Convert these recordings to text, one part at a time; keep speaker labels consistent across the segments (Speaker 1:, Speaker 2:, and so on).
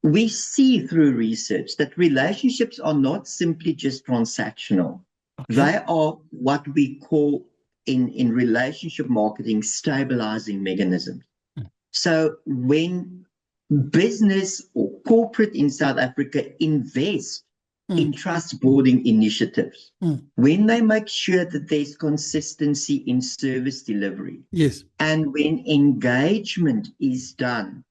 Speaker 1: we see through research that relationships are not simply just transactional.
Speaker 2: Okay.
Speaker 1: They are what we call in relationship marketing stabilizing mechanisms. So when business or corporate in South Africa invest in trust building initiatives, when they make sure that there's consistency in service delivery,
Speaker 2: Yes.
Speaker 1: and when engagement is done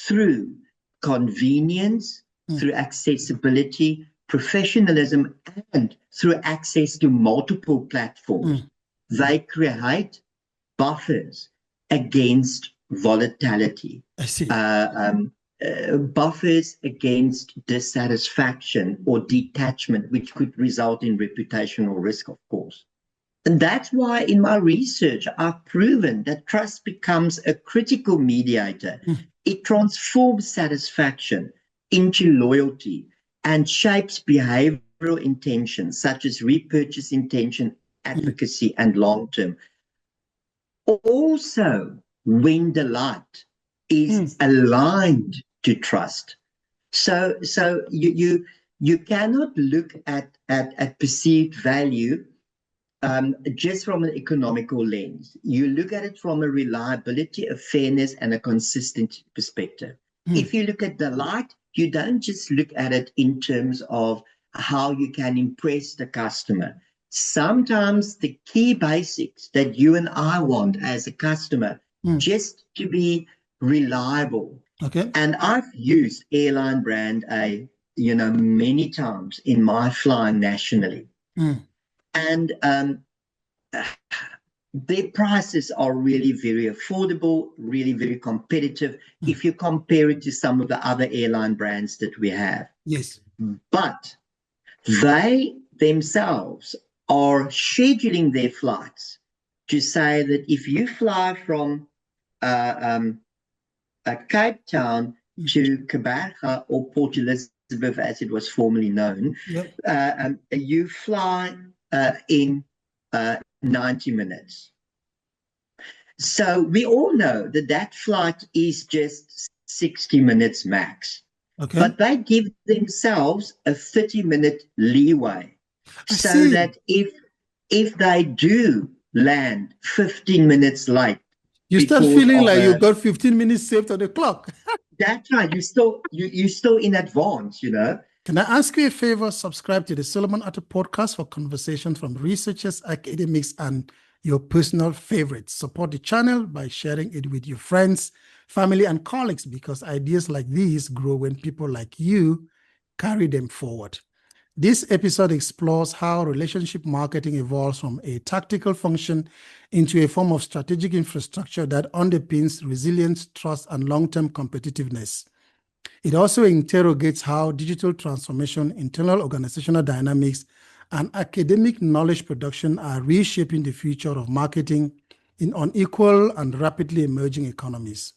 Speaker 1: through convenience, through accessibility, professionalism, and through access to multiple platforms, they create buffers against volatility,
Speaker 2: I see.
Speaker 1: buffers against dissatisfaction or detachment, which could result in reputational risk, of course. And that's why in my research, I've proven that trust becomes a critical mediator. It transforms satisfaction into loyalty and shapes behavioral intentions such as repurchase intention, advocacy, and long-term. Also, when delight is aligned to trust. So you cannot look at perceived value just from an economical lens. You look at it from a reliability, a fairness, and a consistent perspective. If you look at delight, you don't just look at it in terms of how you can impress the customer. Sometimes the key basics that you and I want as a customer, just to be reliable.
Speaker 2: Okay.
Speaker 1: And I've used airline brand A, many times in my flying nationally. And their prices are really very affordable, really very competitive if you compare it to some of the other airline brands that we have.
Speaker 2: Yes.
Speaker 1: But they themselves are scheduling their flights to say that if you fly from Cape Town to Kabarga or Port Elizabeth, as it was formerly known, you fly in 90 minutes. So we all know that flight is just 60 minutes max.
Speaker 2: Okay.
Speaker 1: But they give themselves a 30-minute leeway so that if they do land 15 minutes late,
Speaker 2: you start feeling like you got 15 minutes saved on the clock.
Speaker 1: That's right. You're still in advance,
Speaker 2: Can I ask you a favor? Subscribe to the Solomon Otto podcast for conversations from researchers, academics, and your personal favorites. Support the channel by sharing it with your friends, family, and colleagues, because ideas like these grow when people like you carry them forward. This episode explores how relationship marketing evolves from a tactical function into a form of strategic infrastructure that underpins resilience, trust, and long-term competitiveness. It also interrogates how digital transformation, internal organizational dynamics, and academic knowledge production are reshaping the future of marketing in unequal and rapidly emerging economies.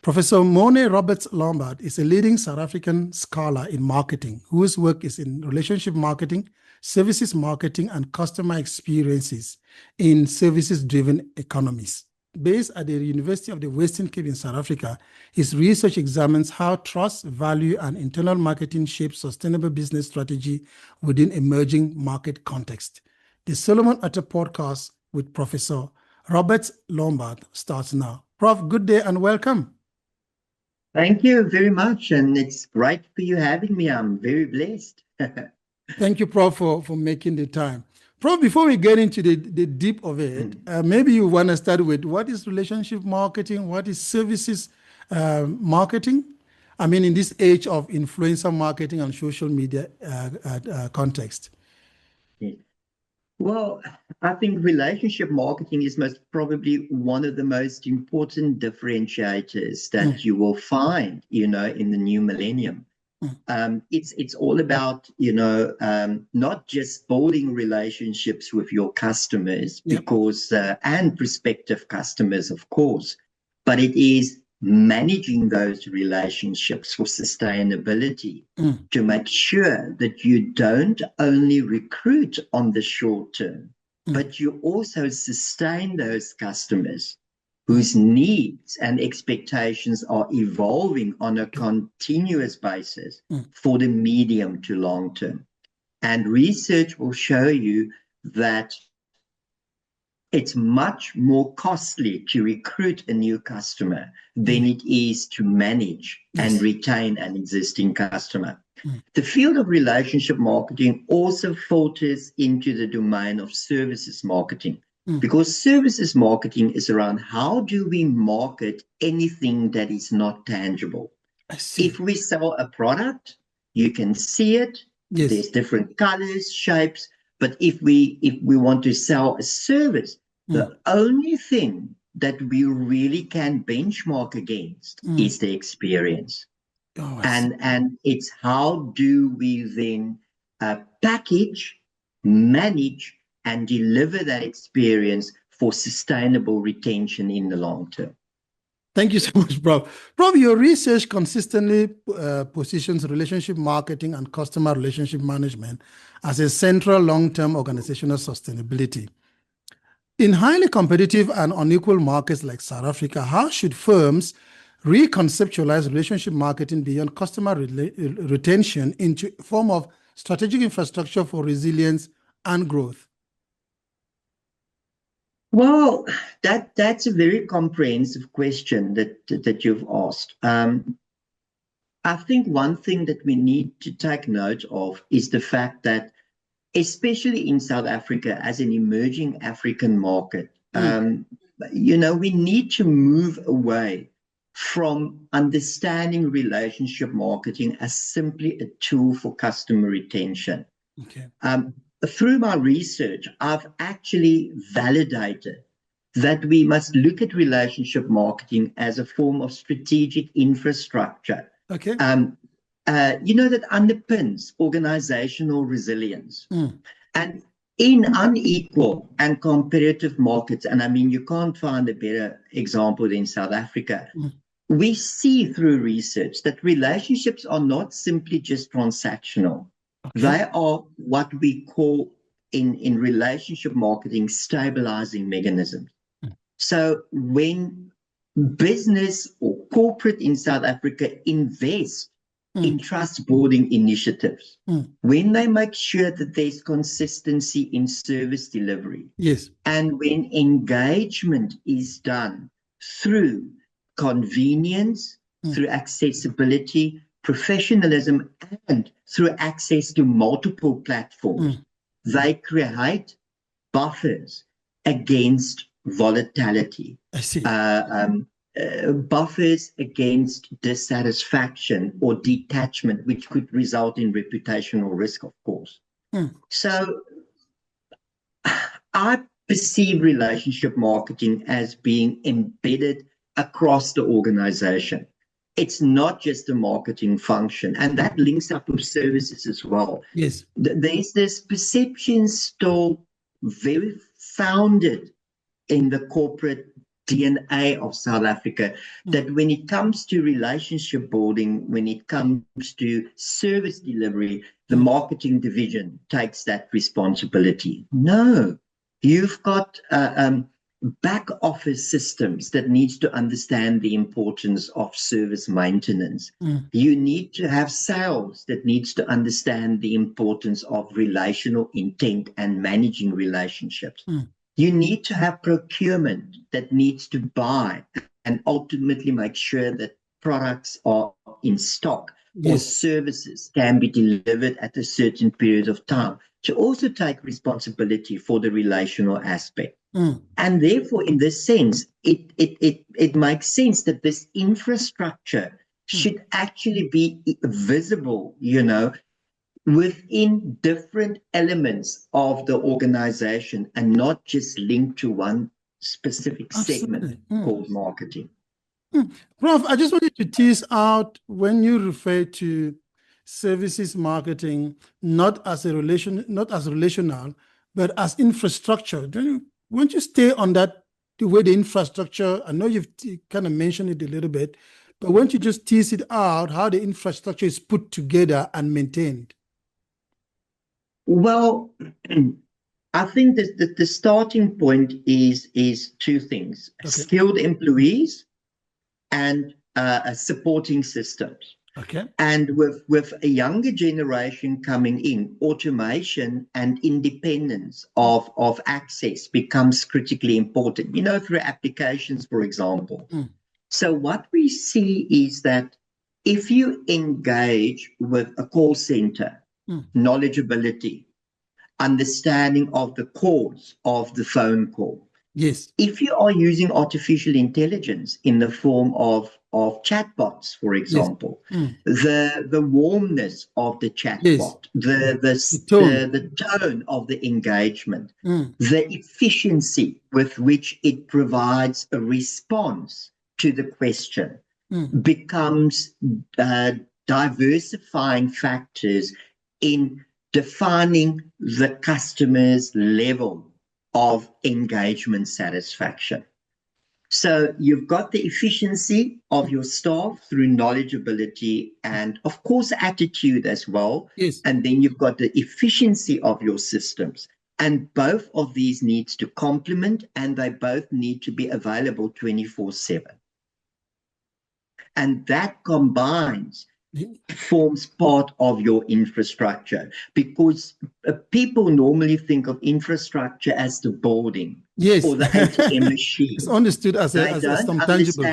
Speaker 2: Professor Mone Roberts-Lombard is a leading South African scholar in marketing whose work is in relationship marketing, services marketing, and customer experiences in services-driven economies. Based at the University of the Western Cape in South Africa, his research examines how trust, value, and internal marketing shape sustainable business strategy within emerging market context. The Solomon Otto podcast with Professor Roberts-Lombard starts now. Prof, good day and welcome.
Speaker 1: Thank you very much, and it's great for you having me. I'm very blessed.
Speaker 2: Thank you, Prof, for making the time. Prof, before we get into the deep of it, maybe you want to start with what is relationship marketing? What is services marketing? I mean, in this age of influencer marketing and social media context.
Speaker 1: Well, I think relationship marketing is most probably one of the most important differentiators that you will find, in the new millennium. It's all about, not just building relationships with your customers because, and prospective customers, of course, but it is managing those relationships for sustainability to make sure that you don't only recruit on the short term, but you also sustain those customers whose needs and expectations are evolving on a continuous basis for the medium to long term. And research will show you that it's much more costly to recruit a new customer than it is to manage and retain an existing customer. The field of relationship marketing also filters into the domain of services marketing, because services marketing is around how do we market anything that is not tangible.
Speaker 2: I see.
Speaker 1: If we sell a product, you can see it.
Speaker 2: Yes.
Speaker 1: There's different colors, shapes. But if we want to sell a service, the only thing that we really can benchmark against is the experience.
Speaker 2: Oh,
Speaker 1: and it's how do we then package, manage, and deliver that experience for sustainable retention in the long term.
Speaker 2: Thank you so much, Prof. Prof, your research consistently positions relationship marketing and customer relationship management as a central long-term organizational sustainability. In highly competitive and unequal markets like South Africa, how should firms reconceptualize relationship marketing beyond customer retention into a form of strategic infrastructure for resilience and growth?
Speaker 1: Well, that's a very comprehensive question that you've asked. I think one thing that we need to take note of is the fact that, especially in South Africa as an emerging African market, we need to move away from understanding relationship marketing as simply a tool for customer retention.
Speaker 2: Okay.
Speaker 1: Through my research, I've actually validated that we must look at relationship marketing as a form of strategic infrastructure.
Speaker 2: Okay.
Speaker 1: That underpins organizational resilience. And in unequal and competitive markets, and I mean, you can't find a better example than South Africa, we see through research that relationships are not simply just transactional. Okay. They are what we call in relationship marketing stabilizing mechanisms. So when business or corporate in South Africa invest in trust building initiatives, when they make sure that there's consistency in service delivery,
Speaker 2: yes,
Speaker 1: and when engagement is done through convenience, through accessibility, professionalism, and through access to multiple platforms, they create buffers against volatility.
Speaker 2: I see.
Speaker 1: Buffers against dissatisfaction or detachment, which could result in reputational risk, of course. So I perceive relationship marketing as being embedded across the organization. It's not just a marketing function, and that links up with services as well.
Speaker 2: Yes.
Speaker 1: There's this perception still very founded in the corporate DNA of South Africa that when it comes to relationship building, when it comes to service delivery, the marketing division takes that responsibility. No, you've got back office systems that needs to understand the importance of service maintenance. You need to have sales that needs to understand the importance of relational intent and managing relationships. You need to have procurement that needs to buy and ultimately make sure that products are in stock, or services can be delivered at a certain period of time, to also take responsibility for the relational aspect. And therefore, in this sense, it makes sense that this infrastructure should actually be visible, within different elements of the organization and not just linked to one specific segment called marketing.
Speaker 2: Prof, I just wanted to tease out, when you refer to services marketing, not as relational, but as infrastructure. Won't you stay on that, the way the infrastructure, I know you've kind of mentioned it a little bit, but won't you just tease it out, how the infrastructure is put together and maintained?
Speaker 1: Well, I think that the starting point is two things:
Speaker 2: Okay.
Speaker 1: skilled employees and supporting systems.
Speaker 2: Okay.
Speaker 1: And with a younger generation coming in, automation and independence of access becomes critically important, through applications, for example. So what we see is that if you engage with a call center, knowledgeability, understanding of the cause of the phone call,
Speaker 2: Yes.
Speaker 1: if you are using artificial intelligence in the form of chatbots, for example, the warmness of the chatbot, the tone of the engagement, the efficiency with which it provides a response to the question becomes diversifying factors in defining the customer's level of engagement satisfaction. So you've got the efficiency of your staff through knowledgeability and, of course, attitude as well.
Speaker 2: Yes.
Speaker 1: And then you've got the efficiency of your systems. And both of these needs to complement, and they both need to be available 24/7. And that combines forms part of your infrastructure, because people normally think of infrastructure as the building,
Speaker 2: yes,
Speaker 1: or the ATM machine.
Speaker 2: It's understood as some tangible.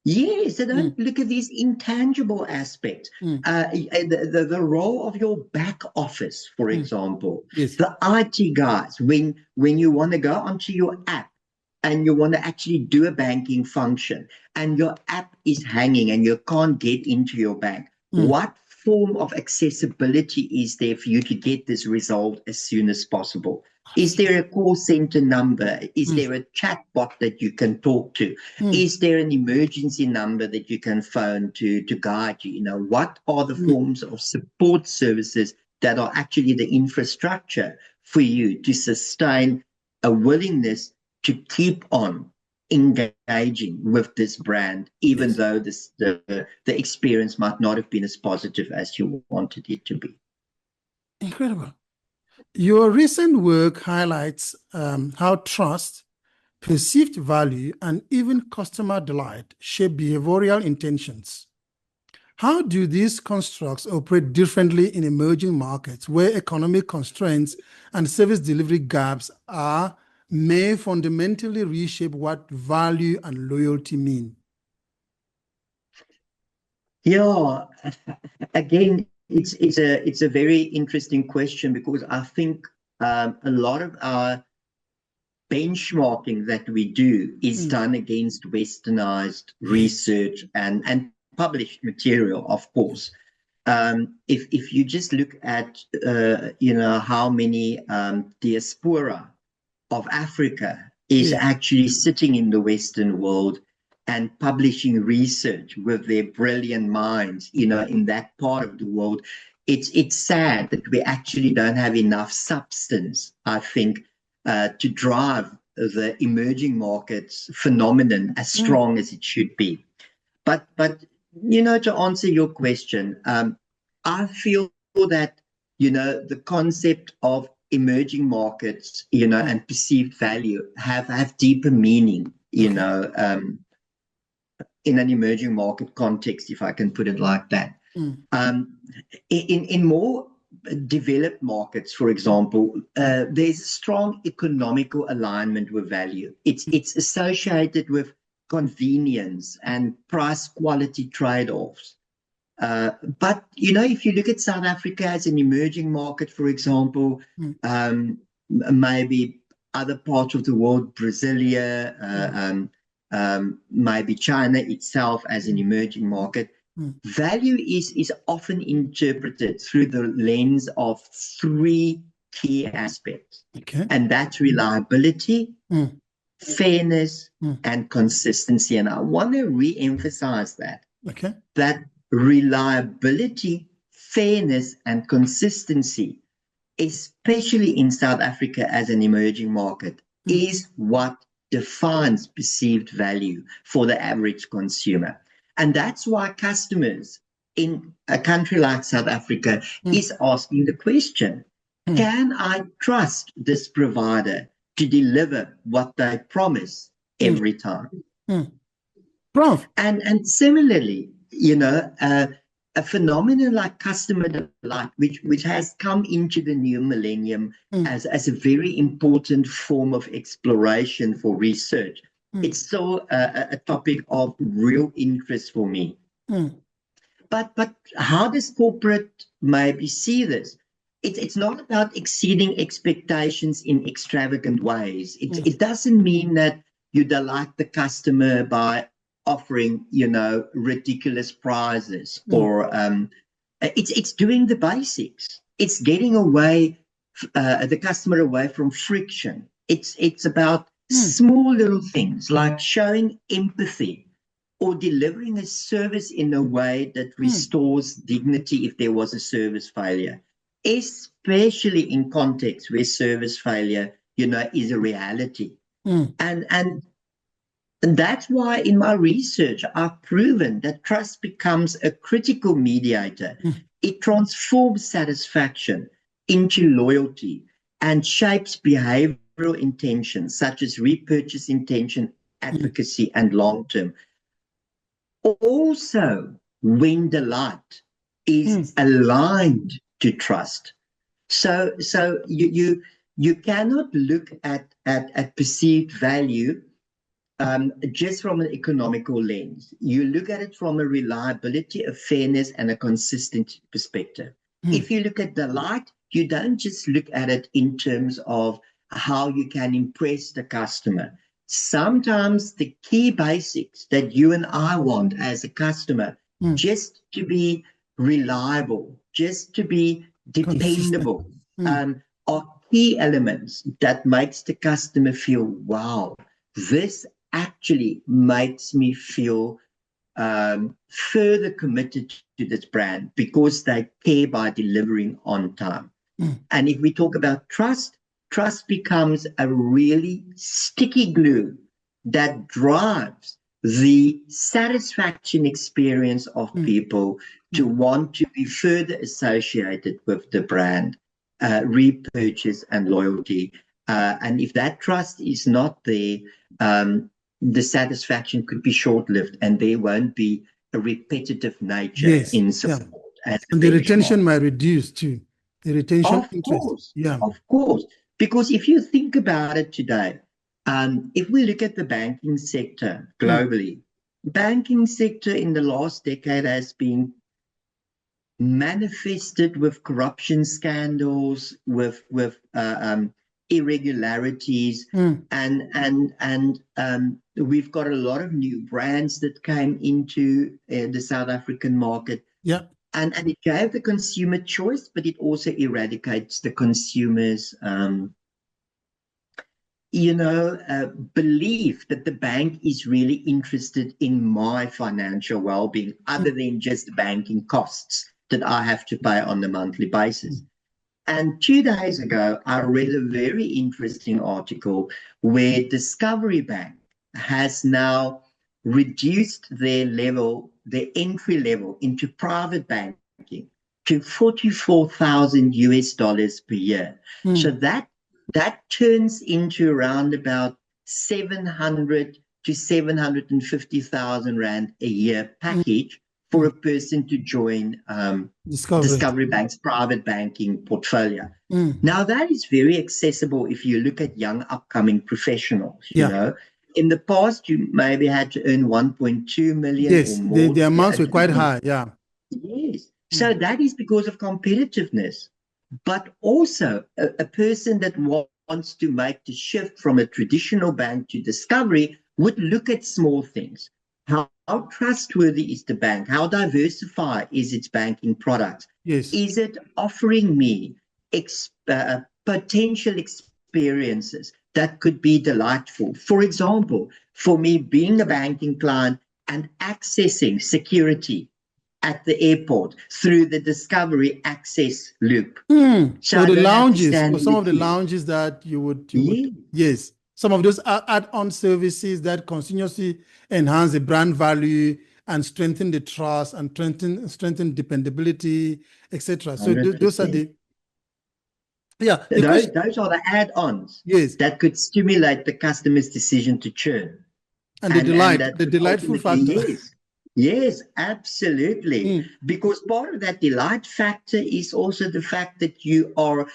Speaker 1: Yes, they don't look at these intangible aspects. The role of your back office, for example,
Speaker 2: yes.
Speaker 1: The IT guys, when you want to go onto your app and you want to actually do a banking function and your app is hanging and you can't get into your bank, what form of accessibility is there for you to get this resolved as soon as possible? Is there a call center number? Is there a chat bot that you can talk to? Is there an emergency number that you can phone to guide you? What are the forms of support services that are actually the infrastructure for you to sustain a willingness to keep on engaging with this brand, even though the experience might not have been as positive as you wanted it to be?
Speaker 2: Incredible. Your recent work highlights how trust, perceived value, and even customer delight shape behavioral intentions. How do these constructs operate differently in emerging markets where economic constraints and service delivery gaps may fundamentally reshape what value and loyalty mean?
Speaker 1: Yeah, again, it's a very interesting question, because I think a lot of our benchmarking that we do is done against westernized research and published material, of course. If you just look at how many diaspora of Africa is actually sitting in the Western world and publishing research with their brilliant minds, in that part of the world, it's sad that we actually don't have enough substance, I think, to drive the emerging markets phenomenon as strong as it should be. But to answer your question, I feel that the concept of emerging markets, and perceived value have deeper meaning, in an emerging market context, if I can put it like that. In more developed markets, for example, there's a strong economical alignment with value. It's associated with convenience and price quality trade-offs. But if you look at South Africa as an emerging market, for example, maybe other parts of the world, Brasilia, maybe China itself as an emerging market, value is often interpreted through the lens of three key aspects.
Speaker 2: Okay.
Speaker 1: And that's reliability, fairness, and consistency. And I want to re-emphasize that.
Speaker 2: Okay.
Speaker 1: That reliability, fairness, and consistency, especially in South Africa as an emerging market, is what defines perceived value for the average consumer. And that's why customers in a country like South Africa is asking the question, Can I trust this provider to deliver what they promise every time?
Speaker 2: Prof.
Speaker 1: And similarly, a phenomenon like customer delight, which has come into the new millennium as a very important form of exploration for research. It's still a topic of real interest for me. But how does corporate maybe see this? It's not about exceeding expectations in extravagant ways. It doesn't mean that you delight the customer by offering, ridiculous prizes, or it's doing the basics. It's getting the customer away from friction. It's about small little things like showing empathy or delivering a service in a way that restores dignity if there was a service failure, especially in contexts where service failure, is a reality. And that's why in my research, I've proven that trust becomes a critical mediator. It transforms satisfaction into loyalty and shapes behavioral intentions such as repurchase intention, advocacy, and long-term. Also, when delight is aligned to trust. So you cannot look at perceived value just from an economical lens. You look at it from a reliability, a fairness, and a consistent perspective. If you look at delight, you don't just look at it in terms of how you can impress the customer. Sometimes the key basics that you and I want as a customer, just to be reliable, just to be dependable, are key elements that makes the customer feel, wow, this actually makes me feel further committed to this brand because they care by delivering on time. And if we talk about trust becomes a really sticky glue that drives the satisfaction experience of people to want to be further associated with the brand, repurchase and loyalty. And if that trust is not there, the satisfaction could be short-lived and there won't be a repetitive nature in support.
Speaker 2: And the retention might reduce too. The retention
Speaker 1: of
Speaker 2: interest.
Speaker 1: Course, of course. Because if you think about it today, if we look at the banking sector globally, banking sector in the last decade has been manifested with corruption scandals, with irregularities, and we've got a lot of new brands that came into the South African market. And it gave the consumer choice, but it also eradicates the consumer's, belief that the bank is really interested in my financial well-being, other than just banking costs that I have to pay on a monthly basis. And 2 days ago, I read a very interesting article where Discovery Bank has now reduced their entry level into private banking to $44,000 per year. So that turns into around about 700 to 750,000 Rand a year package for a person to join Discovery Bank's private banking portfolio. Now that is very accessible if you look at young upcoming professionals, you know. In the past, you maybe had to earn 1.2 million or more.
Speaker 2: The amounts were quite high,
Speaker 1: Yes. So that is because of competitiveness. But also a person that wants to make the shift from a traditional bank to Discovery would look at small things. How trustworthy is the bank? How diversified is its banking products? Is it offering me potential experiences that could be delightful? For example, for me, being a banking client and accessing security at the airport through the Discovery access loop.
Speaker 2: So the lounges, or some of the lounges that you would some of those add-on services that continuously enhance the brand value and strengthen the trust and strengthen dependability, etc. So those are the Yeah, the question,
Speaker 1: Those are the add-ons
Speaker 2: yes,
Speaker 1: that could stimulate the customer's decision to churn.
Speaker 2: and the
Speaker 1: That
Speaker 2: the
Speaker 1: could
Speaker 2: delightful
Speaker 1: ultimately,
Speaker 2: factor.
Speaker 1: yes. Yes, absolutely.
Speaker 2: Mm,
Speaker 1: Because part of that delight factor is also the fact that you are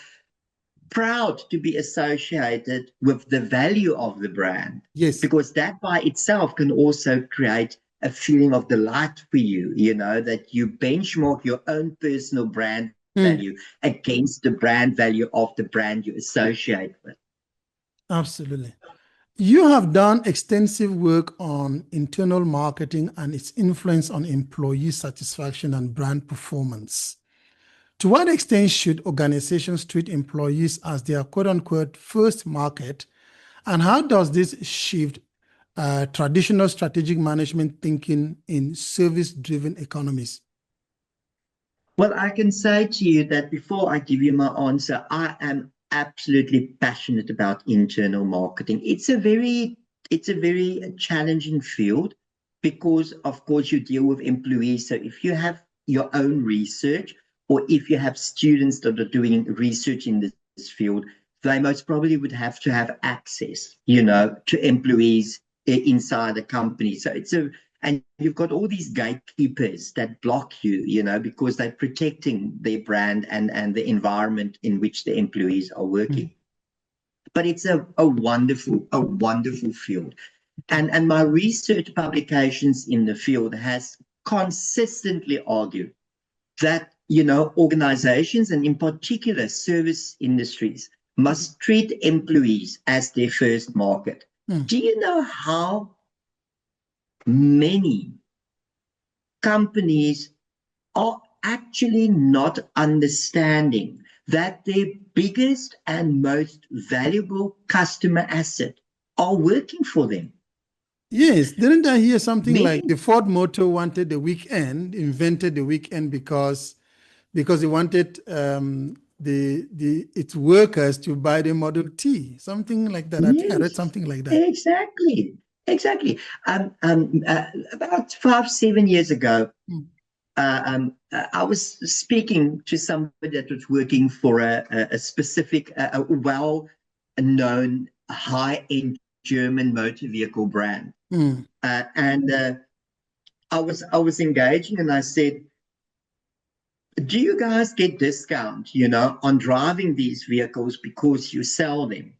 Speaker 1: proud to be associated with the value of the brand,
Speaker 2: yes.
Speaker 1: because that by itself can also create a feeling of delight for you, that you benchmark your own personal brand
Speaker 2: Mm,
Speaker 1: value against the brand value of the brand you associate with.
Speaker 2: absolutely. You have done extensive work on internal marketing and its influence on employee satisfaction and brand performance. To what extent should organizations treat employees as their quote unquote first market? And how does this shift traditional strategic management thinking in service driven economies?
Speaker 1: Well, I can say to you that before I give you my answer, I am absolutely passionate about internal marketing. It's a very challenging field because, of course, you deal with employees. So if you have your own research, or if you have students that are doing research in this field, they most probably would have to have access, to employees inside the company. So and you've got all these gatekeepers that block you, because they're protecting their brand and the environment in which the employees are working. But it's a wonderful field. And my research publications in the field has consistently argued that, organizations, and in particular service industries, must treat employees as their first market. Do you know how many companies are actually not understanding that their biggest and most valuable customer asset are working for them?
Speaker 2: Yes, didn't I hear something like the Ford Motor wanted the weekend, invented the weekend because he wanted its workers to buy the Model T, something like that. I think I read
Speaker 1: Yes,
Speaker 2: something like that.
Speaker 1: exactly. About 5-7 years ago, I was speaking to somebody that was working for a specific, well-known, high-end German motor vehicle brand, and I was engaging, and I said, "Do you guys get discount, on driving these vehicles because you sell them?"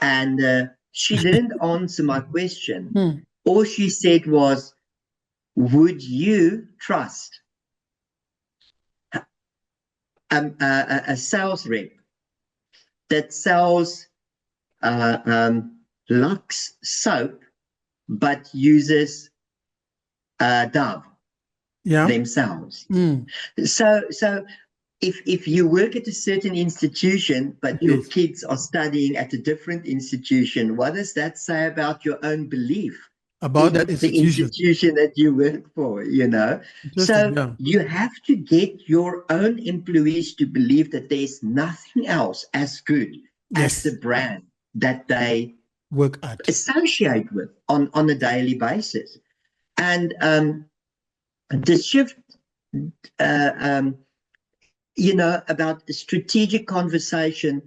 Speaker 1: And she didn't answer my question. All she said was, "Would you trust a sales rep that sells Lux soap but uses Dove themselves?" So if you work at a certain institution, but your kids are studying at a different institution, what does that say about your own belief
Speaker 2: about that
Speaker 1: the institution that you work for, So you have to get your own employees to believe that there's nothing else as good as the brand that they
Speaker 2: work at,
Speaker 1: associate with on a daily basis. And the shift, about the strategic conversation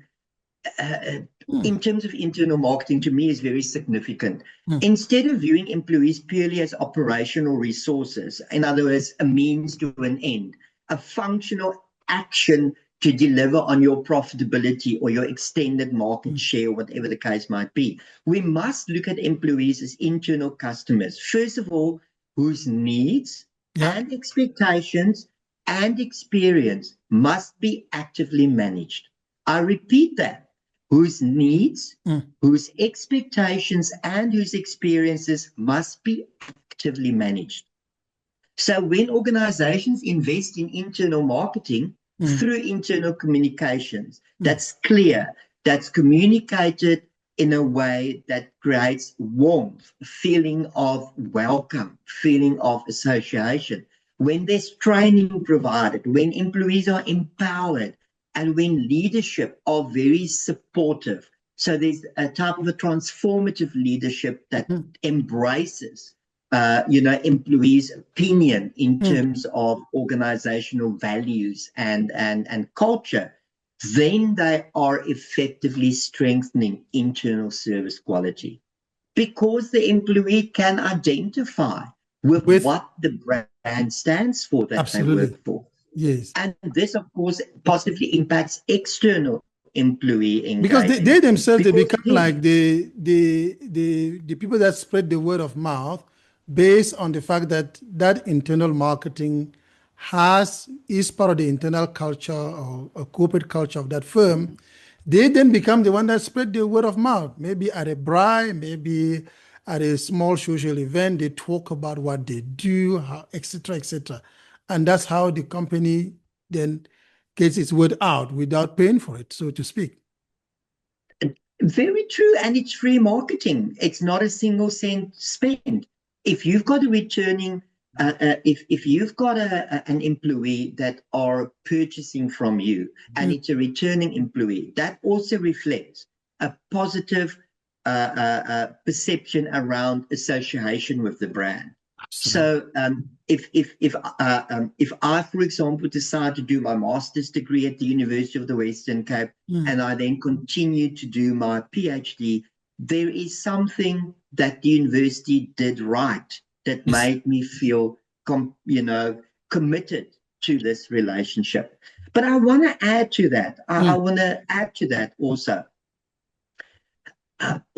Speaker 1: in terms of internal marketing, to me, is very significant. Instead of viewing employees purely as operational resources, in other words, a means to an end, a functional action to deliver on your profitability or your extended market share, whatever the case might be, we must look at employees as internal customers, first of all, whose needs and expectations and experience must be actively managed. I repeat that. Whose needs, whose expectations, and whose experiences must be actively managed. So when organizations invest in internal marketing through internal communications, that's clear, that's communicated in a way that creates warmth, feeling of welcome, feeling of association. When there's training provided, when employees are empowered, and when leadership are very supportive. So there's a type of a transformative leadership that embraces, employees' opinion in terms of organizational values and culture. then they are effectively strengthening internal service quality because the employee can identify with what the brand stands for that they work for.
Speaker 2: Yes.
Speaker 1: And this, of course, positively impacts external employee engagement.
Speaker 2: Because they themselves, they become like the people that spread the word of mouth based on the fact that that internal marketing is part of the internal culture or a corporate culture of that firm. They then become the one that spread the word of mouth, maybe at a braai, maybe at a small social event, they talk about what they do, etc., etc. And that's how the company then gets its word out without paying for it, so to speak.
Speaker 1: Very true. And it's free marketing. It's not a single cent spend. If you've got a returning, if you've got an employee that are purchasing from you and it's a returning employee, that also reflects a positive perception around association with the brand. Absolutely. So if I, for example, decide to do my master's degree at the University of the Western Cape and I then continue to do my PhD, there is something that the university did right that made me feel, committed to this relationship. But I want to add to that. I want to add to that also.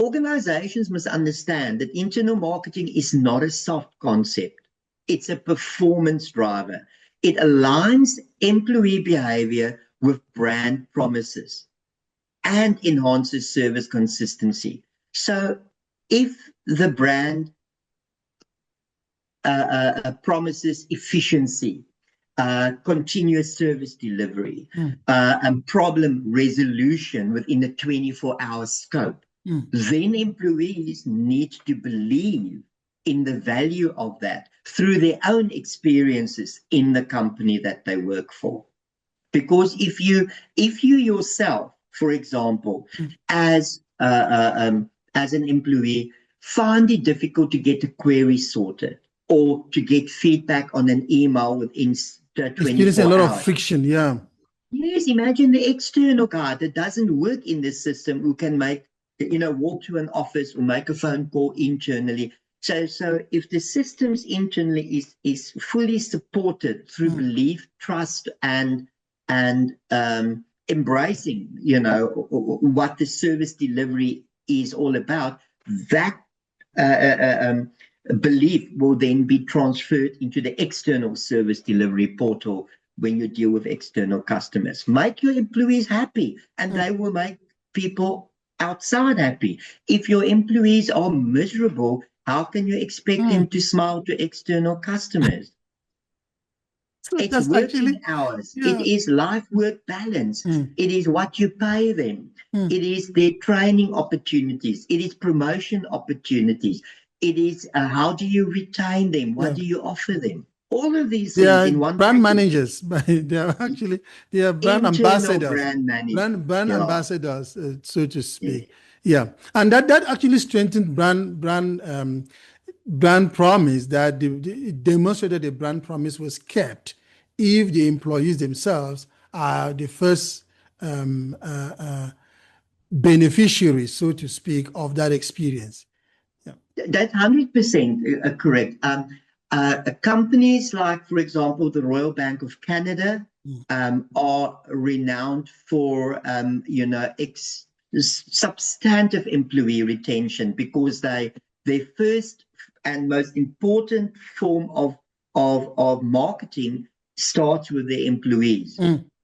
Speaker 1: Organizations must understand that internal marketing is not a soft concept. It's a performance driver. It aligns employee behavior with brand promises and enhances service consistency. So if the brand promises efficiency, continuous service delivery, and problem resolution within a 24-hour scope, then employees need to believe in the value of that through their own experiences in the company that they work for. Because if you yourself, for example, as an employee, find it difficult to get a query sorted or to get feedback on an email within 24 hours.
Speaker 2: A lot of friction, yeah.
Speaker 1: Yes, imagine the external guy that doesn't work in this system who can make, walk to an office or make a phone call internally. So if the systems internally is fully supported through belief, trust, and embracing, what the service delivery is all about, that belief will then be transferred into the external service delivery portal when you deal with external customers. Make your employees happy, and they will make people outside happy. If your employees are miserable, how can you expect them to smile to external customers? It's working hours. Yeah. It is life-work balance. It is what you pay them. It is their training opportunities. It is promotion opportunities. It is how do you retain them? What do you offer them? All of these things in one
Speaker 2: brand managers. They are brand ambassadors. Brand ambassadors, so to speak. Yeah. And that actually strengthened brand promise, that it demonstrated the brand promise was kept if the employees themselves are the first beneficiaries, so to speak, of that experience.
Speaker 1: Yeah. That's 100% correct. Companies like, for example, the Royal Bank of Canada are renowned for, substantive employee retention, because their first and most important form of marketing starts with their employees,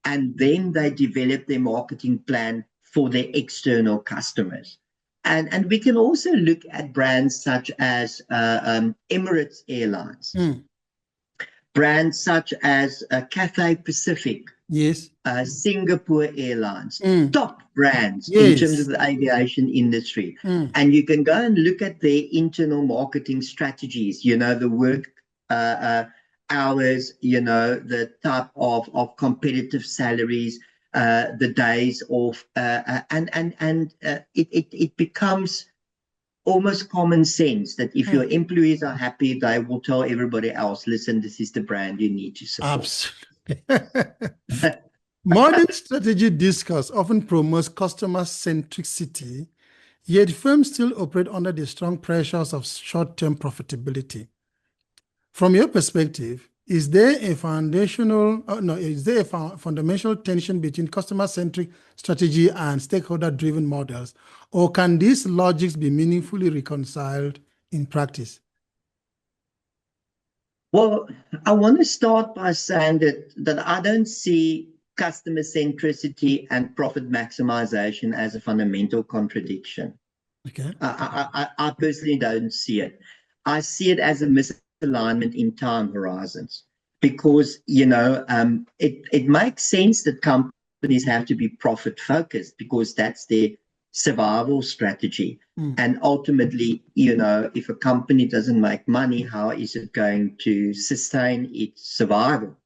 Speaker 1: and then they develop their marketing plan for their external customers. And we can also look at brands such as Emirates Airlines, brands such as Cathay Pacific, Singapore Airlines, top brands in terms of the aviation industry. And you can go and look at their internal marketing strategies, the work hours, the type of competitive salaries, the days off, and it becomes almost common sense that if your employees are happy, they will tell everybody else, listen, this is the brand you need to support.
Speaker 2: Absolutely. Modern strategy discourse often promotes customer centricity, yet firms still operate under the strong pressures of short-term profitability. From your perspective, is there a fundamental tension between customer-centric strategy and stakeholder-driven models, or can these logics be meaningfully reconciled in practice?
Speaker 1: Well, I want to start by saying that I don't see customer centricity and profit maximization as a fundamental contradiction.
Speaker 2: Okay.
Speaker 1: I personally don't see it. I see it as a misalignment in time horizons because, it makes sense that companies have to be profit focused because that's their survival strategy. And ultimately, if a company doesn't make money, how is it going to sustain its survival?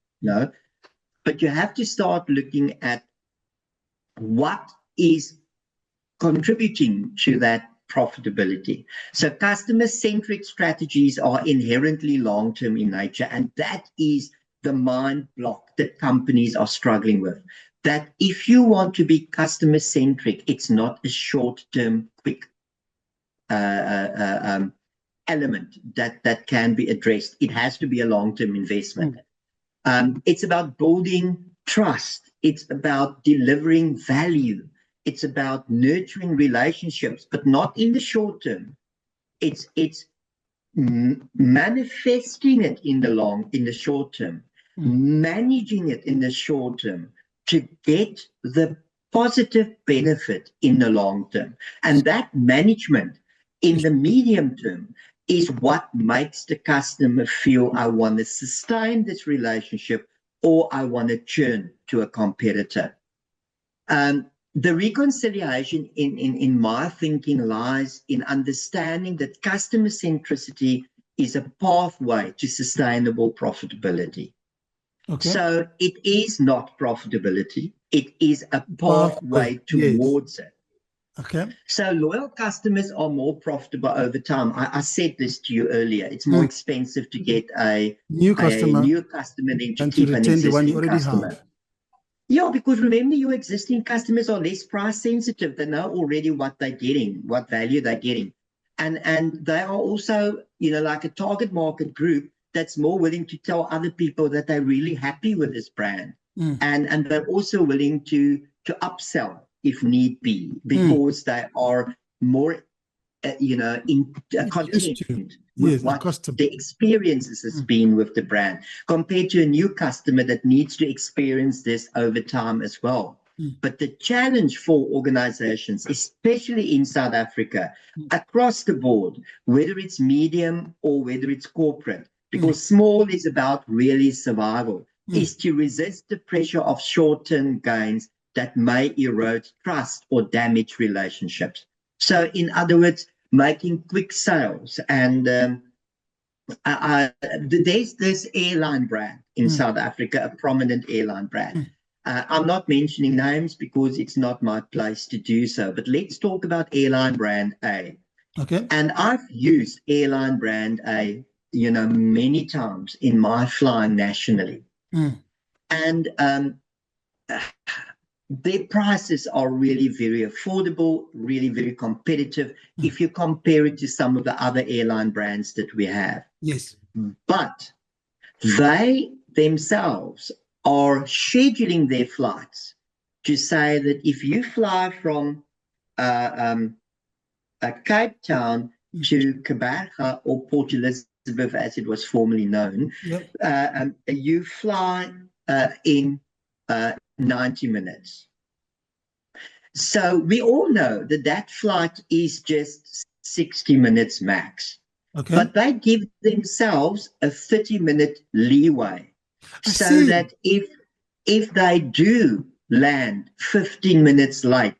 Speaker 1: But you have to start looking at what is contributing to that profitability. So customer-centric strategies are inherently long-term in nature, and that is the mind block that companies are struggling with. That if you want to be customer-centric, it's not a short-term, quick element that can be addressed. It has to be a long-term investment. It's about building trust. It's about delivering value. It's about nurturing relationships, but not in the short term. It's manifesting it in the short term, managing it in the short term to get the positive benefit in the long term. And that management in the medium term is what makes the customer feel, I want to sustain this relationship or I want to churn to a competitor. The reconciliation in my thinking lies in understanding that customer centricity is a pathway to sustainable profitability. Okay. So it is not profitability. It is a pathway towards it.
Speaker 2: Okay.
Speaker 1: So loyal customers are more profitable over time. I said this to you earlier. It's more expensive to get a new customer than to keep an existing customer. Yeah, because remember, your existing customers are less price sensitive. They know already what they're getting, what value they're getting. And they are also, like a target market group that's more willing to tell other people that they're really happy with this brand. And they're also willing to upsell if need be, because they are more, content with what the experiences has been with the brand, compared to a new customer that needs to experience this over time as well. But the challenge for organizations, especially in South Africa, across the board, whether it's medium or whether it's corporate, because small is about really survival, is to resist the pressure of short-term gains that may erode trust or damage relationships. So in other words, making quick sales. And there's this airline brand in South Africa, a prominent airline brand. I'm not mentioning names because it's not my place to do so, but let's talk about airline brand A.
Speaker 2: Okay.
Speaker 1: And I've used airline brand A, many times in my flying nationally. And their prices are really very affordable, really very competitive if you compare it to some of the other airline brands that we have.
Speaker 2: Yes.
Speaker 1: But they themselves are scheduling their flights to say that if you fly from Cape Town to Gqeberha or Port Elizabeth, as it was formerly known, you fly in 90 minutes. So we all know that flight is just 60 minutes max. Okay. But they give themselves a 30-minute leeway so that if they do land 15 minutes late,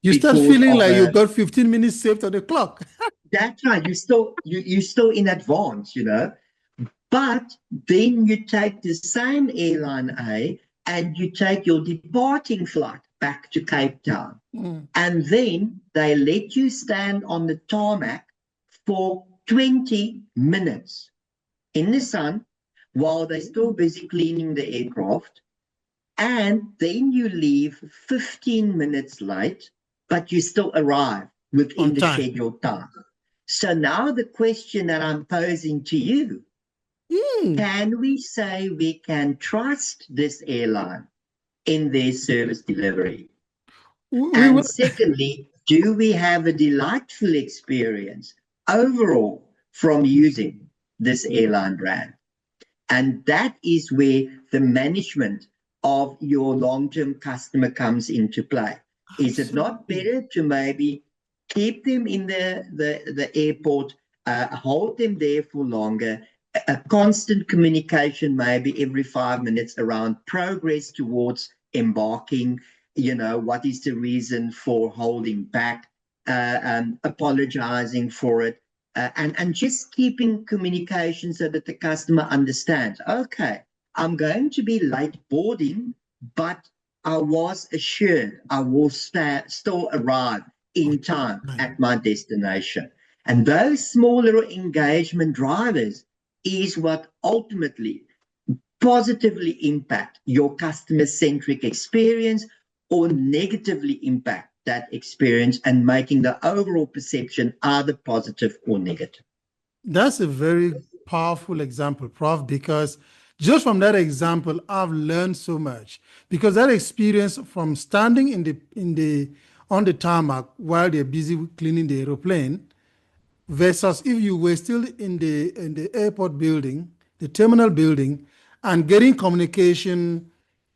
Speaker 2: you start feeling like you got 15 minutes saved on the clock.
Speaker 1: That's right. You're still in advance, But then you take the same airline A and you take your departing flight back to Cape Town. And then they let you stand on the tarmac for 20 minutes in the sun while they're still busy cleaning the aircraft. and then you leave 15 minutes late, but you still arrive within
Speaker 2: On
Speaker 1: the
Speaker 2: time.
Speaker 1: scheduled time. So now the question that I'm posing to you, can we say we can trust this airline in their service delivery?
Speaker 2: We
Speaker 1: And
Speaker 2: will,
Speaker 1: secondly, do we have a delightful experience overall from using this airline brand? And that is where the management of your long-term customer comes into play. Is it not better to maybe keep them in the airport, hold them there for longer, a constant communication maybe every 5 minutes around progress towards embarking, what is the reason for holding back, apologizing for it, and just keeping communication so that the customer understands, okay, I'm going to be late boarding, but I was assured I will still arrive in time at my destination. And those smaller engagement drivers is what ultimately positively impact your customer-centric experience or negatively impact that experience and making the overall perception either positive or negative.
Speaker 2: That's a very powerful example, Prof, because just from that example, I've learned so much. Because that experience from standing on the tarmac while they're busy cleaning the aeroplane, versus if you were still in the airport building, the terminal building, and getting communication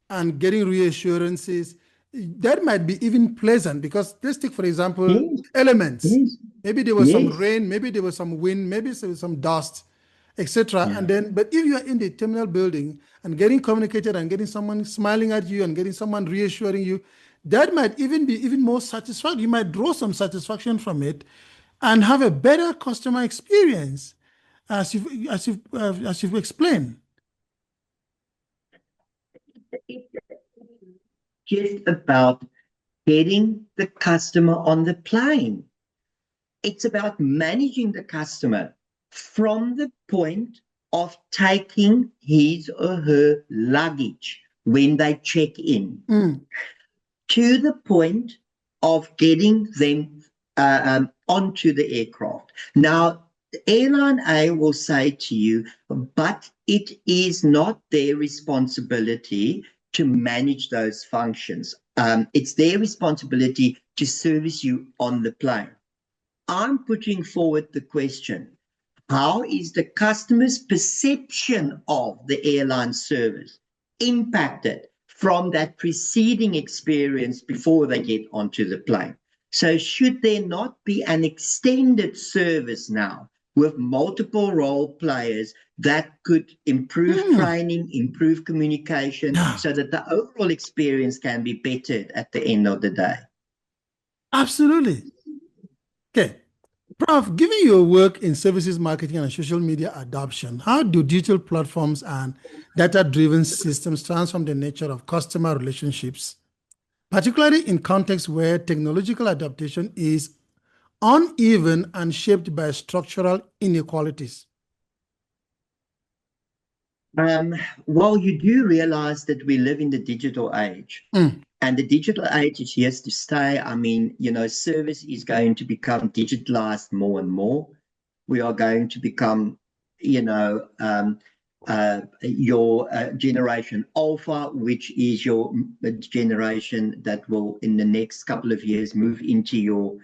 Speaker 2: and getting reassurances, that might be even pleasant. Because let's take, for example, elements. Maybe there was some rain, maybe there was some wind, maybe there was some dust, etc. And then, but if you are in the terminal building and getting communicated and getting someone smiling at you and getting someone reassuring you, that might even be even more satisfying. You might draw some satisfaction from it and have a better customer experience, as you've explained.
Speaker 1: Just about getting the customer on the plane. It's about managing the customer from the point of taking his or her luggage when they check in to the point of getting them onto the aircraft. Now, airline A will say to you, but it is not their responsibility to manage those functions. It's their responsibility to service you on the plane. I'm putting forward the question, how is the customer's perception of the airline service impacted from that preceding experience before they get onto the plane? So should there not be an extended service now with multiple role players that could improve training, improve communication, so that the overall experience can be bettered at the end of the day?
Speaker 2: Absolutely. Okay. Prof, given your work in services marketing and social media adoption, how do digital platforms and data-driven systems transform the nature of customer relationships, particularly in contexts where technological adaptation is uneven and shaped by structural inequalities?
Speaker 1: Well, you do realize that we live in the digital age. And the digital age is here to stay. I mean, service is going to become digitalized more and more. We are going to become, your generation alpha, which is your generation that will, in the next couple of years, move into your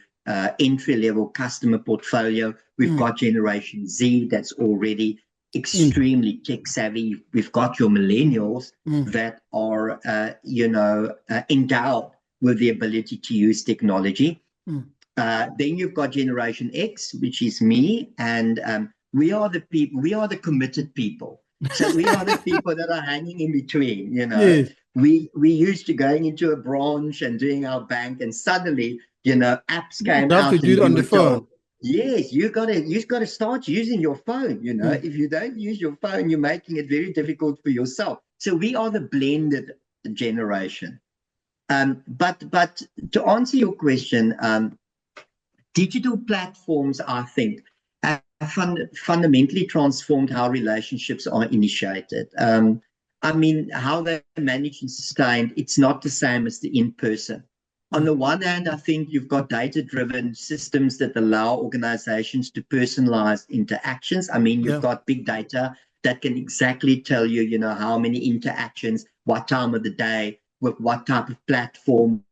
Speaker 1: entry-level customer portfolio. We've got Generation Z that's already extremely tech savvy. We've got your millennials that are, endowed with the ability to use technology. Then you've got Generation X, which is me, and we are the people. We are the committed people. So we are the people that are hanging in between.
Speaker 2: Yes.
Speaker 1: We used to going into a branch and doing our bank, and suddenly, apps came
Speaker 2: You have
Speaker 1: out.
Speaker 2: to do it on the phone.
Speaker 1: Yes, you've got to start using your phone. If you don't use your phone, you're making it very difficult for yourself. So we are the blended generation. But to answer your question, digital platforms, I think, have fundamentally transformed how relationships are initiated. I mean, how they manage and sustain, it's not the same as the in-person. On the one hand, I think you've got data-driven systems that allow organizations to personalize interactions. I mean, you've
Speaker 2: Yeah.
Speaker 1: got big data that can exactly tell you, you know, how many interactions, what time of the day, with what type of platform,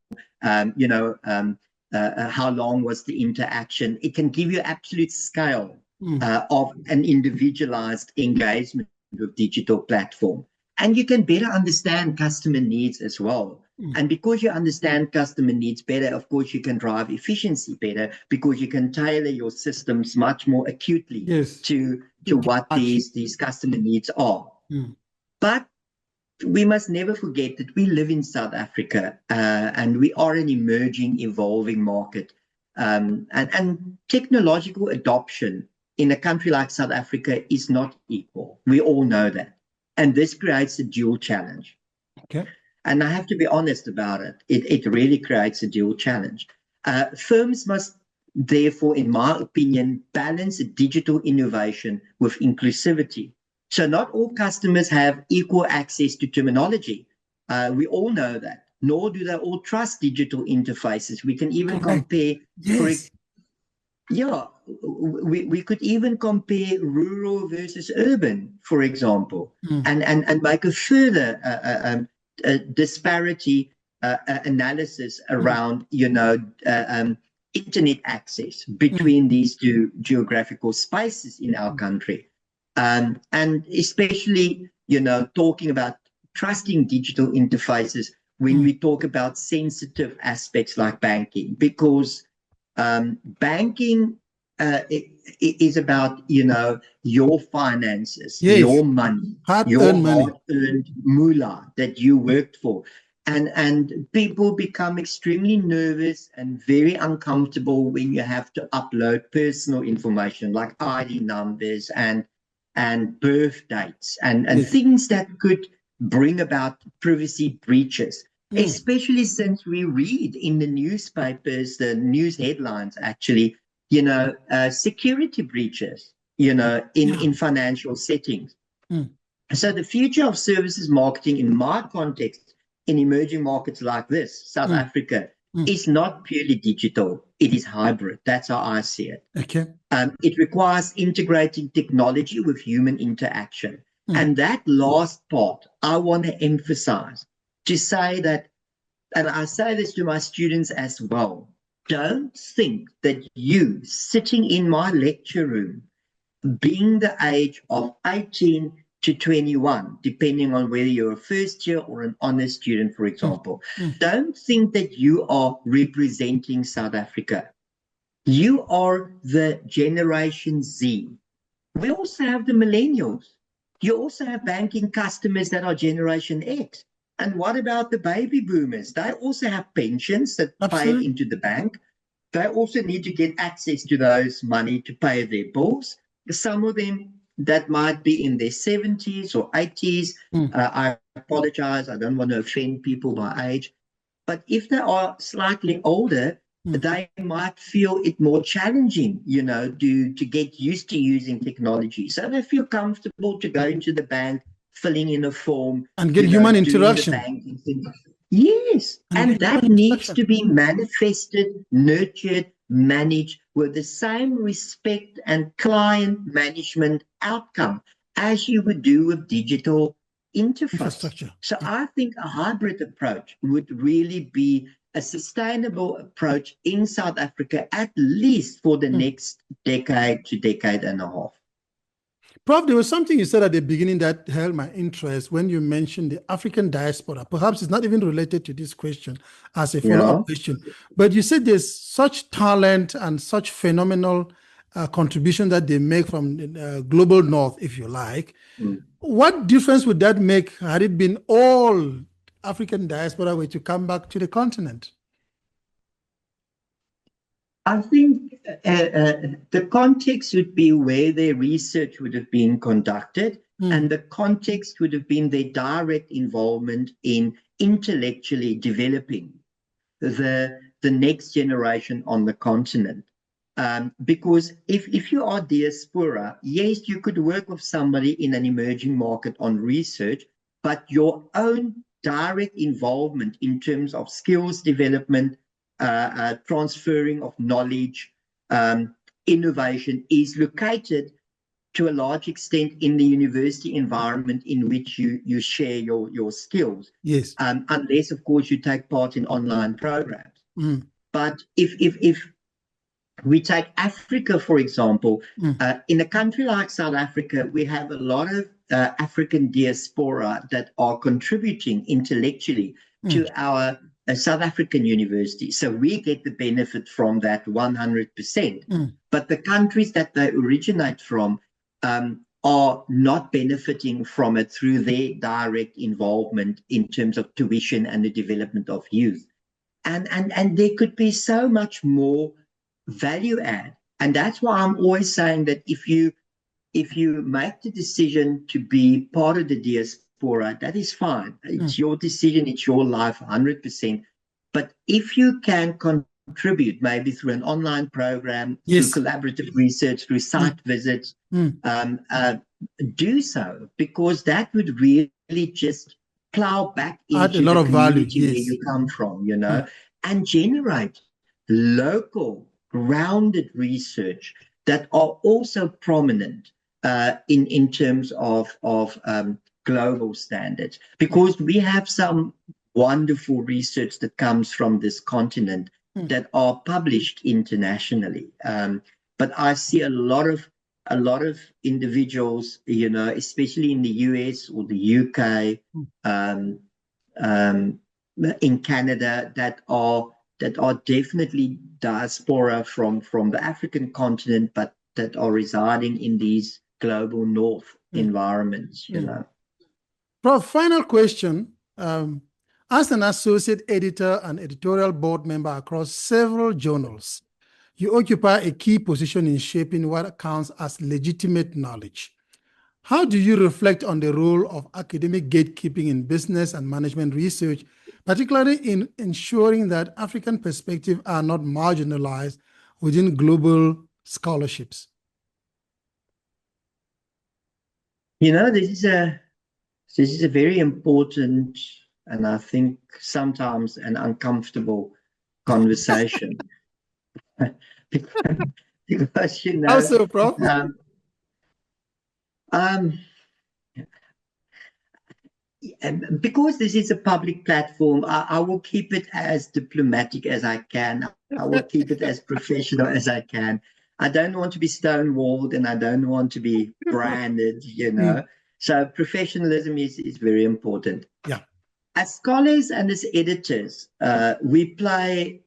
Speaker 1: you know, how long was the interaction. It can give you absolute scale of an individualized engagement with digital platform. And you can better understand customer needs as well. And because you understand customer needs better, of course, you can drive efficiency better because you can tailor your systems much more acutely
Speaker 2: Yes.
Speaker 1: to what these customer needs are. But we must never forget that we live in South Africa and we are an emerging, evolving market. And technological adoption in a country like South Africa is not equal. We all know that. And this creates a dual challenge.
Speaker 2: Okay.
Speaker 1: And I have to be honest about it. It really creates a dual challenge. Firms must, therefore, in my opinion, balance digital innovation with inclusivity. So not all customers have equal access to terminology. We all know that. Nor do they all trust digital interfaces. We can even compare.
Speaker 2: Yes.
Speaker 1: We could even compare rural versus urban, for example, and make a further disparity analysis around, you know, internet access between these two geographical spaces in our country. And especially, you know, talking about trusting digital interfaces when we talk about sensitive aspects like banking, because banking is about, you know, your finances, your money, your hard-earned moolah that you worked for. And people become extremely nervous and very uncomfortable when you have to upload personal information like ID numbers and birth dates and things that could bring about privacy breaches, especially since we read in the newspapers, the news headlines actually, you know, security breaches, you know, in financial settings. So the future of services marketing in my context, in emerging markets like this, South Africa, is not purely digital. It is hybrid. That's how I see it.
Speaker 2: Okay.
Speaker 1: It requires integrating technology with human interaction. And that last part, I want to emphasize to say that, and I say this to my students as well, don't think that you sitting in my lecture room, being the age of 18 to 21, depending on whether you're a first year or an honor student, for example, don't think that you are representing South Africa. You are the Generation Z. We also have the millennials. You also have banking customers that are Generation X. And what about the baby boomers? They also have pensions that pay into the bank. They also need to get access to those money to pay their bills. Some of them that might be in their 70s or 80s. I apologize. I don't want to offend people by age. But if they are slightly older, they might feel it more challenging, you know, to get used to using technology. So they feel comfortable to go into the bank, filling in a form.
Speaker 2: And get human interaction.
Speaker 1: Yes. And that needs to be manifested, nurtured, managed with the same respect and client management outcome as you would do with digital infrastructure. So I think a hybrid approach would really be a sustainable approach in South Africa, at least for the next decade to decade and a half.
Speaker 2: Prof, there was something you said at the beginning that held my interest when you mentioned the African diaspora. Perhaps it's not even related to this question as a follow-up question, but you said there's such talent and such phenomenal contribution that they make from the global north, if you like. What difference would that make had it been all African diaspora were to come back to the continent?
Speaker 1: I think the context would be where their research would have been conducted, and the context would have been their direct involvement in intellectually developing the next generation on the continent. Because if you are diaspora, yes, you could work with somebody in an emerging market on research, but your own direct involvement in terms of skills development, transferring of knowledge, innovation is located to a large extent in the university environment in which you share your skills.
Speaker 2: Yes.
Speaker 1: Unless, of course, you take part in online programs. But if we take Africa, for example, in a country like South Africa, we have a lot of African diaspora that are contributing intellectually to our South African universities. So we get the benefit from that 100%. But the countries that they originate from are not benefiting from it through their direct involvement in terms of tuition and the development of youth. And there could be so much more value add. And that's why I'm always saying that if you make the decision to be part of the diaspora, that is fine. It's your decision, it's your life, 100%. But if you can contribute, maybe through an online program,
Speaker 2: yes,
Speaker 1: through collaborative research, through site visits, do so, because that would really just plow back into
Speaker 2: a lot
Speaker 1: the
Speaker 2: of value,
Speaker 1: community
Speaker 2: yes,
Speaker 1: where you come from, you know, and generate local, grounded research that are also prominent in terms of global standards, because we have some wonderful research that comes from this continent that are published internationally. But I see a lot of individuals, you know, especially in the US or the UK, in Canada, that are definitely diaspora from the African continent, but that are residing in these global north environments, you know.
Speaker 2: Prof, final question. As an associate editor and editorial board member across several journals, you occupy a key position in shaping what counts as legitimate knowledge. How do you reflect on the role of academic gatekeeping in business and management research, particularly in ensuring that African perspectives are not marginalized within global scholarships?
Speaker 1: You know, this is a very important, and I think sometimes an uncomfortable conversation. Because, you know,
Speaker 2: how so, Prof?
Speaker 1: Because this is a public platform, I will keep it as diplomatic as I can. I will keep it as professional as I can. I don't want to be stonewalled, and I don't want to be branded, you know. So professionalism is very important.
Speaker 2: Yeah.
Speaker 1: As scholars and as editors, we play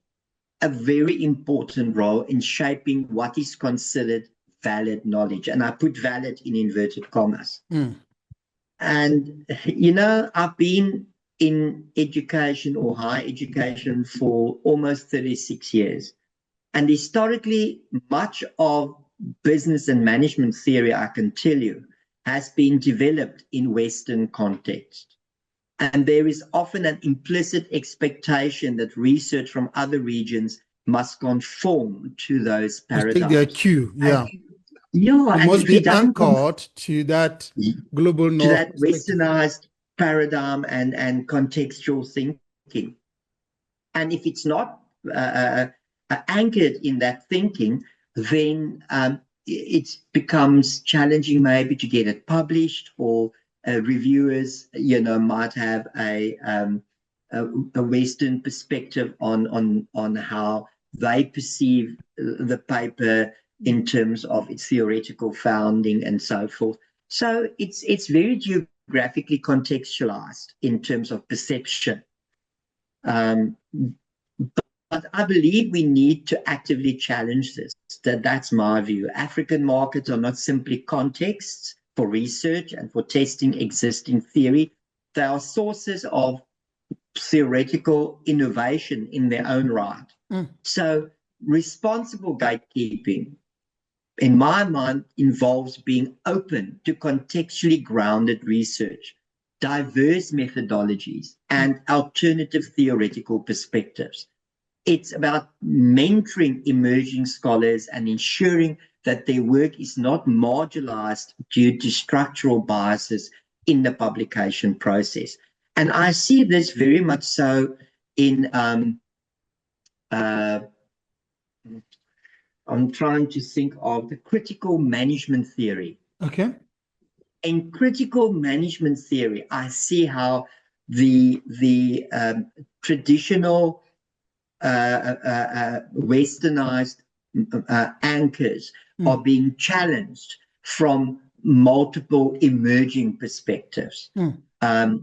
Speaker 1: a very important role in shaping what is considered valid knowledge. And I put valid in inverted commas. And, you know, I've been in education or higher education for almost 36 years. And historically, much of business and management theory, I can tell you, has been developed in Western context. And there is often an implicit expectation that research from other regions must conform to those paradigms.
Speaker 2: Take their cue, yeah.
Speaker 1: It
Speaker 2: must be anchored to that global north,
Speaker 1: to that westernized paradigm and contextual thinking. And if it's not anchored in that thinking, then it becomes challenging maybe to get it published, or reviewers, you know, might have a Western perspective on how they perceive the paper in terms of its theoretical founding and so forth. So it's very geographically contextualized in terms of perception. But I believe we need to actively challenge this. That's my view. African markets are not simply contexts for research and for testing existing theory. They are sources of theoretical innovation in their own right. So responsible gatekeeping, in my mind, involves being open to contextually grounded research, diverse methodologies, and alternative theoretical perspectives. It's about mentoring emerging scholars and ensuring that their work is not marginalized due to structural biases in the publication process. And I see this very much so in, I'm trying to think of the critical management theory.
Speaker 2: Okay.
Speaker 1: In critical management theory, I see how the traditional westernized anchors are being challenged from multiple emerging perspectives. I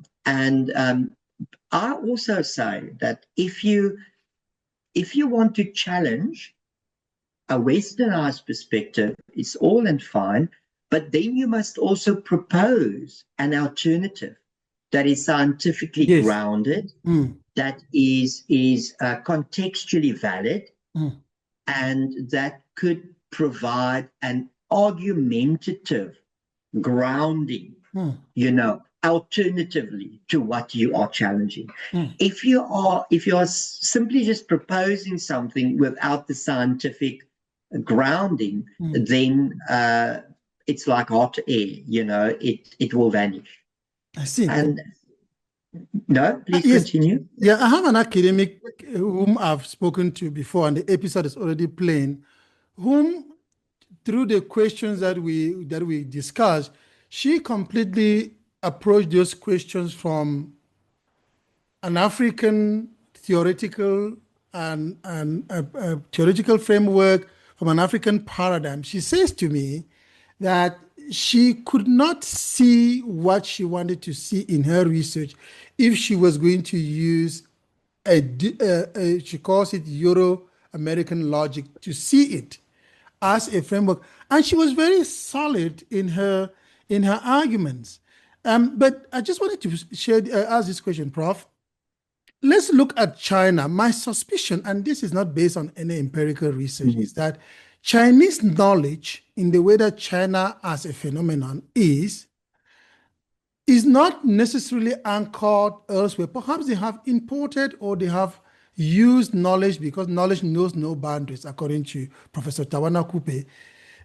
Speaker 1: also say that if you want to challenge a westernized perspective, it's all and fine, but then you must also propose an alternative that is scientifically grounded, that is contextually valid, and that could provide an argumentative grounding, alternatively to what you are challenging. If you are simply just proposing something without the scientific grounding, then it's like hot air, it will vanish.
Speaker 2: I see.
Speaker 1: And no, please continue.
Speaker 2: Yeah, I have an academic whom I've spoken to before, and the episode is already playing, whom through the questions that we discussed, she completely approached those questions from an African theoretical and a theoretical framework, from an African paradigm. She says to me that she could not see what she wanted to see in her research if she was going to use she calls it Euro-American logic, to see it as a framework. And she was very solid in her arguments. But I just wanted to ask this question, Prof. Let's look at China. My suspicion, and this is not based on any empirical research, is that Chinese knowledge, in the way that China as a phenomenon is not necessarily anchored elsewhere. Perhaps they have imported or they have used knowledge, because knowledge knows no boundaries, according to Professor Tawana Coupe,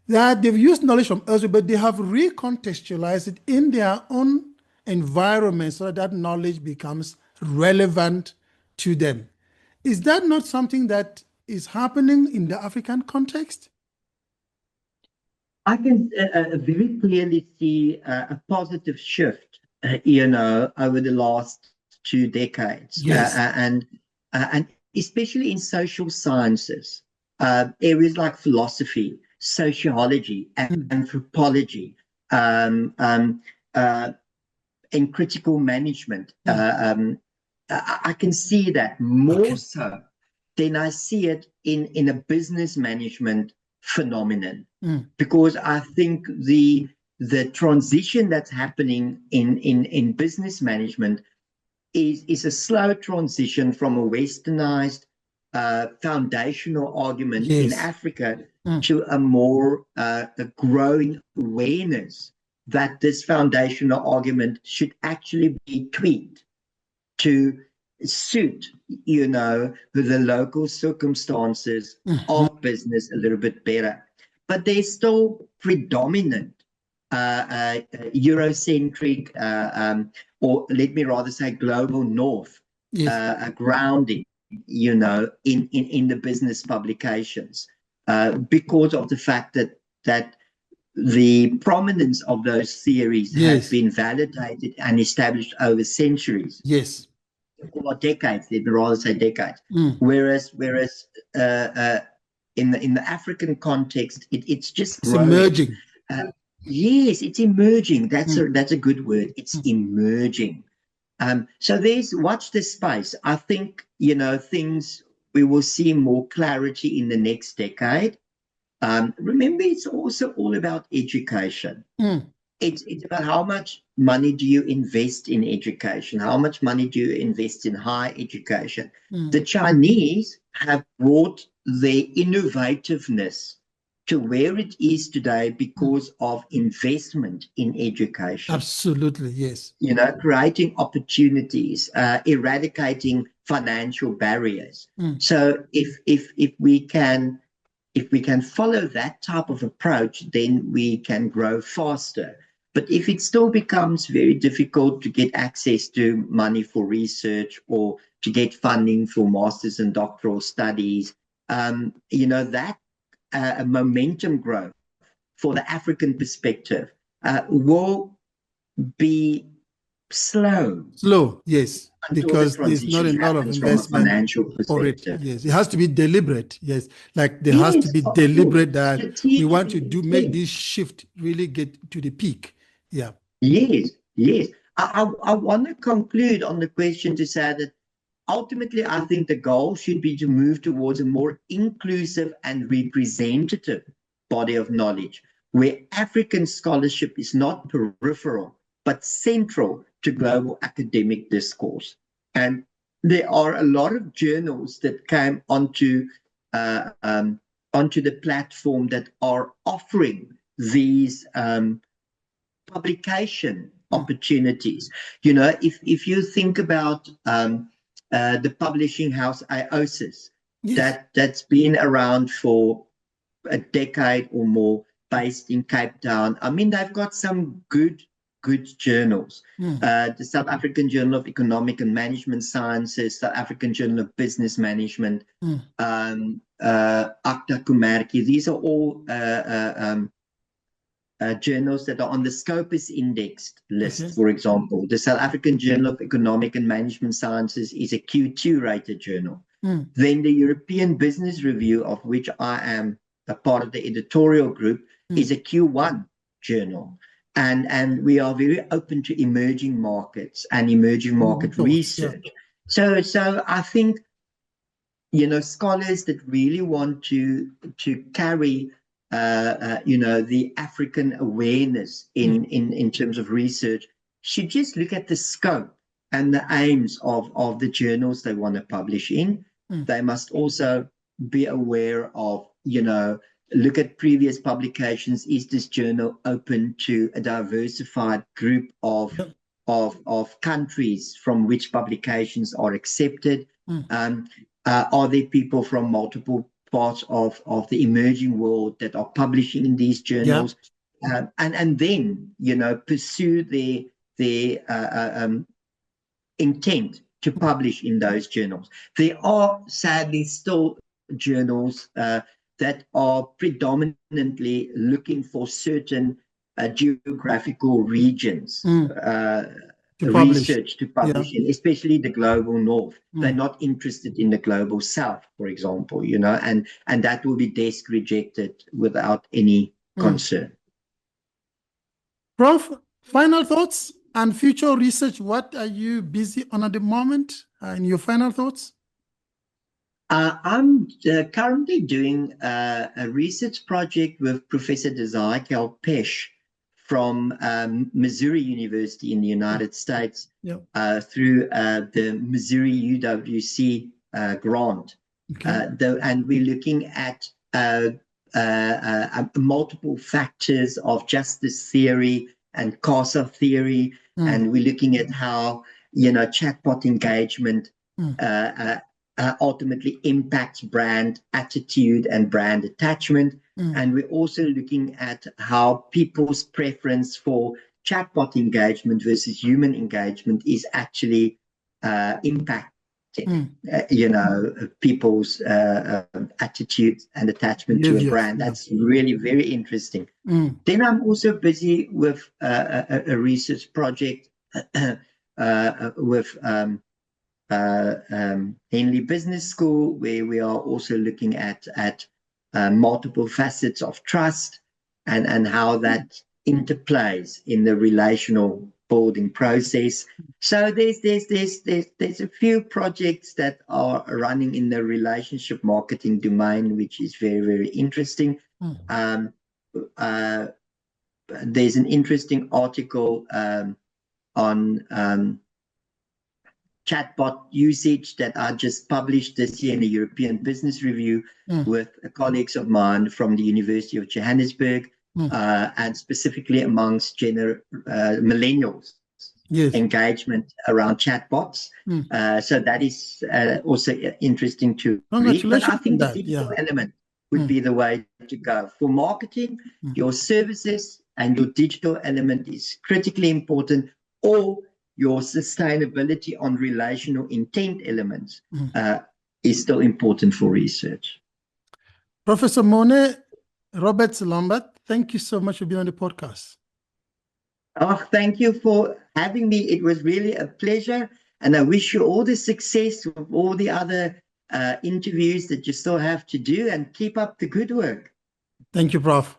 Speaker 2: that they've used knowledge from elsewhere, but they have recontextualized it in their own environment so that knowledge becomes relevant to them. Is that not something that is happening in the African context?
Speaker 1: I can very clearly see a positive shift, over the last 2 decades.
Speaker 2: Yes.
Speaker 1: And especially in social sciences, areas like philosophy, sociology, anthropology, in critical management. I can see that more so than I see it in a business management phenomenon, because I think the transition that's happening in business management is a slow transition from a westernized foundational argument in Africa to a more a growing awareness that this foundational argument should actually be tweaked to suit, the local circumstances of business a little bit better. But there's still predominant Eurocentric, or let me rather say global north, grounding, in the business publications, because of the fact that the prominence of those theories has been validated and established over centuries.
Speaker 2: Yes.
Speaker 1: Or decades, let me rather say decades. Whereas in the African context, it's just growing.
Speaker 2: Emerging.
Speaker 1: Yes, it's emerging. That's a good word. It's emerging. So watch this space. I think, things, we will see more clarity in the next decade. Remember, it's also all about education. It's about how much money do you invest in education? How much money do you invest in higher education? The Chinese have brought their innovativeness to where it is today because of investment in education.
Speaker 2: Absolutely, yes.
Speaker 1: Creating opportunities, eradicating financial barriers. So if we can follow that type of approach, then we can grow faster. But if it still becomes very difficult to get access to money for research or to get funding for master's and doctoral studies, that momentum growth for the African perspective will be slow.
Speaker 2: Slow, yes,
Speaker 1: Until
Speaker 2: because
Speaker 1: the
Speaker 2: there's not a
Speaker 1: transition
Speaker 2: lot of
Speaker 1: happens from a
Speaker 2: investment
Speaker 1: financial
Speaker 2: for it.
Speaker 1: perspective.
Speaker 2: Yes, it has to be deliberate. Yes, like there has to
Speaker 1: Yes,
Speaker 2: be
Speaker 1: of
Speaker 2: deliberate
Speaker 1: course.
Speaker 2: that we want to
Speaker 1: Strategic
Speaker 2: make
Speaker 1: intent.
Speaker 2: this shift really get to the peak. Yeah.
Speaker 1: Yes, yes. I want to conclude on the question to say that ultimately, I think the goal should be to move towards a more inclusive and representative body of knowledge, where African scholarship is not peripheral, but central to global academic discourse. And there are a lot of journals that came onto the platform that are offering these publication opportunities. If you think about the publishing house IOSIS,
Speaker 2: Yes.
Speaker 1: that's been around for a decade or more, based in Cape Town. I mean, they've got some good journals. The South African Journal of Economic and Management Sciences, South African Journal of Business Management, Acta Kumerki. These are all journals that are on the Scopus indexed list,
Speaker 2: Okay.
Speaker 1: for example. The South African Journal of Economic and Management Sciences is a Q2 rated journal. Then the European Business Review, of which I am a part of the editorial group, is a Q1 journal. And we are very open to emerging markets and emerging market research. So I think, scholars that really want to carry the African awareness in terms of research should just look at the scope and the aims of the journals they want to publish in. They must also be aware of, look at previous publications. Is this journal open to a diversified group of countries from which publications are accepted? Are there people from multiple parts of the emerging world that are publishing in these journals? And then, pursue their intent to publish in those journals. There are sadly still journals that are predominantly looking for certain geographical regions research to publish in, especially the global north. They're not interested in the global south, for example, and that will be desk rejected without any concern.
Speaker 2: Prof, final thoughts and future research. What are you busy on at the moment? And your final thoughts?
Speaker 1: I'm currently doing a research project with Professor Desai Kelpesh from Missouri University in the United States through the Missouri UWC grant. And we're looking at multiple factors of justice theory and CASA theory. And we're looking at how, chatbot engagement ultimately impacts brand attitude and brand attachment. And we're also looking at how people's preference for chatbot engagement versus human engagement is actually impacting, people's attitude and attachment to a brand. That's really very interesting. Then I'm also busy with a research project with Henley Business School, where we are also looking at multiple facets of trust and how that interplays in the relational building process. So there's a few projects that are running in the relationship marketing domain, which is very, very interesting. There's an interesting article on chatbot usage that I just published this year in the European Business Review with colleagues of mine from the University of Johannesburg, and specifically amongst millennials, engagement around chatbots. So that is also interesting to read. But I think the digital element would be the way to go. For marketing, your services and your digital element is critically important, or your sustainability on relational intent elements is still important for research.
Speaker 2: Professor Monet Roberts Lambert, thank you so much for being on the podcast.
Speaker 1: Oh, thank you for having me. It was really a pleasure, and I wish you all the success with all the other interviews that you still have to do, and keep up the good work.
Speaker 2: Thank you, Prof.